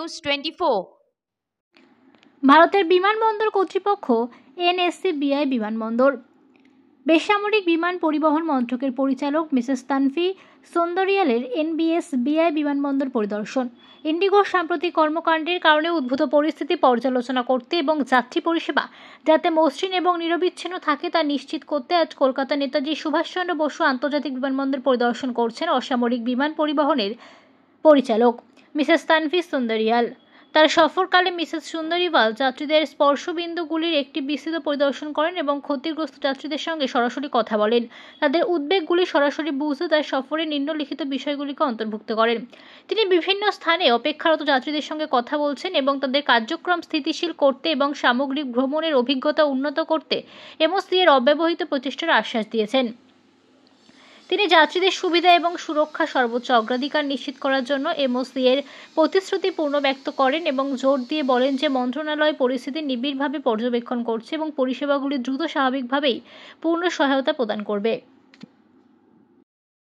News 24। ভারতের বিমানবন্দর কর্তৃপক্ষ NSCBI বিমানবন্দর বেসামরিক বিমান পরিবহন মন্ত্রকের পরিচালক মিসেস তানভি সুন্দরিয়ালের NBSBI বিমানবন্দর পরিদর্শন। ইন্ডিগোর সাম্প্রতিক কর্মকাণ্ডের কারণে উদ্ভূত পরিস্থিতি পর্যালোচনা করতে এবং যাত্রী পরিষেবা যাতে মসৃণ এবং নিরবিচ্ছিন্ন থাকে তা নিশ্চিত করতে আজ কলকাতা নেতাজি সুভাষচন্দ্র বসু আন্তর্জাতিক বিমানবন্দর পরিদর্শন করছেন অসামরিক বিমান পরিবহনের পরিচালক মিসেস তানভি সুন্দরিয়াল। তার সফরকালে মিসেস সুন্দরিওয়াল যাত্রীদের স্পর্শবিন্দুগুলির একটি বিস্তৃত পরিদর্শন করেন এবং ক্ষতিগ্রস্ত যাত্রীদের সঙ্গে সরাসরি কথা বলেন। তাদের উদ্বেগগুলি সরাসরি বুঝতে তার সফরে নিম্নলিখিত বিষয়গুলিকে অন্তর্ভুক্ত করেন। তিনি বিভিন্ন স্থানে অপেক্ষারত যাত্রীদের সঙ্গে কথা বলছেন এবং তাদের কার্যক্রম স্থিতিশীল করতে এবং সামগ্রিক ভ্রমণের অভিজ্ঞতা উন্নত করতে MOC এর অব্যবহৃত প্রচেষ্টার আশ্বাস দিয়েছেন। তিনি যাত্রীদের সুবিধা এবং সুরক্ষা সর্বোচ্চ অগ্রাধিকার নিশ্চিত করার জন্য MOC এর প্রতিশ্রুতি পুনর্ব্যক্ত করেন এবং জোর দিয়ে বলেন যে মন্ত্রণালয় পরিস্থিতি নিবিড়ভাবে পর্যবেক্ষণ করছে এবং পরিষেবাগুলি দ্রুত স্বাভাবিকভাবেই পূর্ণ সহায়তা প্রদান করবে।